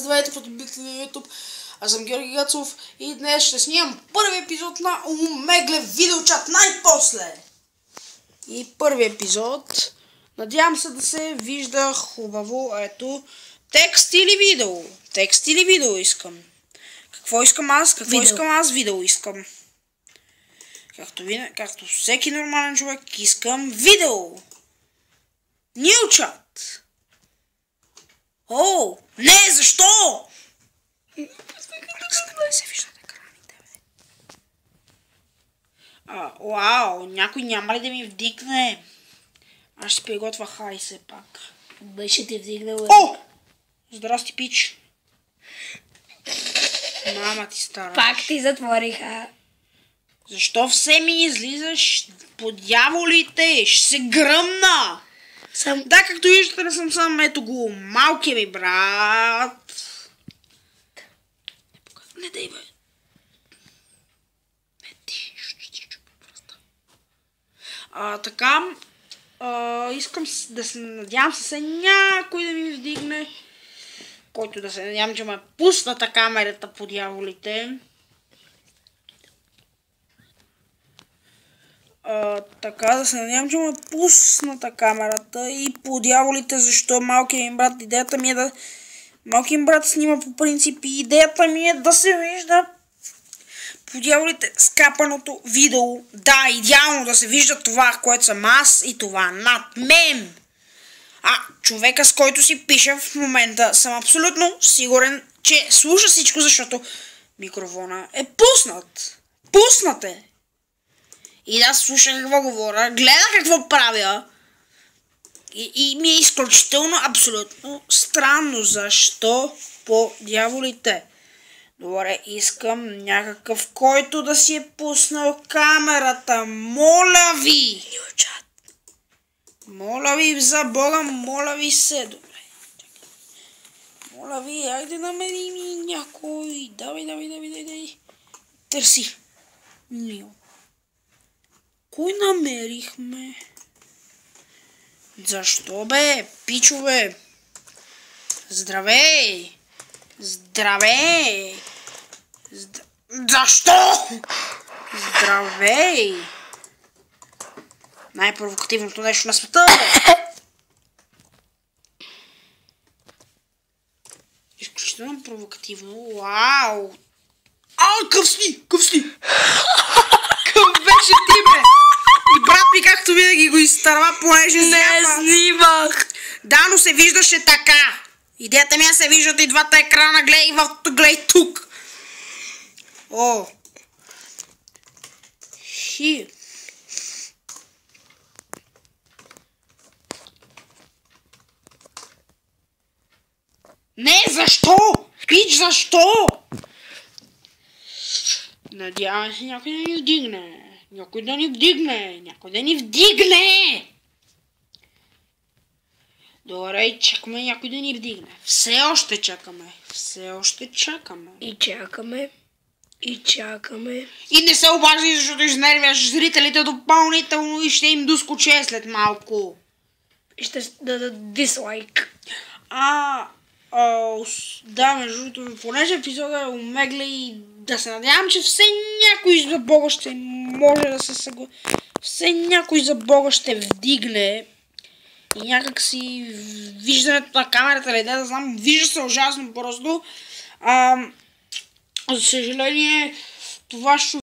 Здравейте, потребители на YouTube. Аз съм Георги Гацов и днес ще снимам първи епизод на Омегле видеочат най-после. И първи епизод. Надявам се да се вижда хубаво. Ето, текст или видео. Текст или видео искам. Какво искам аз? Видео искам. Както всеки нормален човек искам видео. Нилчат. О, не, защо? Не се виждат екраните, бе. Вау, някой няма ли да ми вдигне? Аз ще приготвя хай все пак. Беше ти вдигнал. О! Здрасти, пич. Мама ти стара. Пак ти затвориха. Защо все ми излизаш по дяволите? Ще се гръмна. Да, както виждате, не съм сам. Ето го, малкият ми брат. Не дай, бе. Не ти, ще ти чупя пръста. Така, искам да се надявам се някой да ми вдигне, който да се надявам, че ме пусната камерата по дяволите. Така, да се надявам, че ме пусната камерата и по дяволите, защо малкият ми брат, идеята ми е да... Малкият ми брат снима по принцип и идеята ми е да се вижда по дяволите скапаното видео. Да, идеално да се вижда това, което съм аз и това над мен. Човека, с който си пиша в момента, съм абсолютно сигурен, че слуша всичко, защото микрофона е пуснат. Пуснат е. И да, слуша какво говоря, гледа какво правя. И ми е изключително, абсолютно странно. Защо по дяволите? Добре, искам някакъв, който да си е пуснал камерата. Моля ви! Моля ви за Бога, моля ви се. Добре. Моля ви, айде намери ми някой. Давай. Търси. Нио. Кой намерихме? Защо, бе, пичове? Здравей! Защо? Здравей! Най-провокативното нещо на света, бе! Изключително провокативно. Вау! Къв си! Къв беше ти, бе! И брат ми, както винаги, го изтърва, понеже не снимах. Да, но се виждаше така. Идеята ми е да се виждат и двата екрана. Гледай тук. О. Хи. Не, защо? Пич, защо? Надявам се някой да ни вдигне. Някой да ни вдигне! Добре, чакаме някой да ни вдигне. Все още чакаме. И чакаме. И не се обаждай, защото изнервяш зрителите допълнително и ще им доскоче след малко. Ще дадат дислайк. Да, между другото, понеже епизода е Омегле и да се надявам, че все някой за Бога ще може да се съгласи. Все някой за Бога ще вдигне и някак си виждането на камерата ли, да знам, вижда се ужасно просто. За съжаление, това ще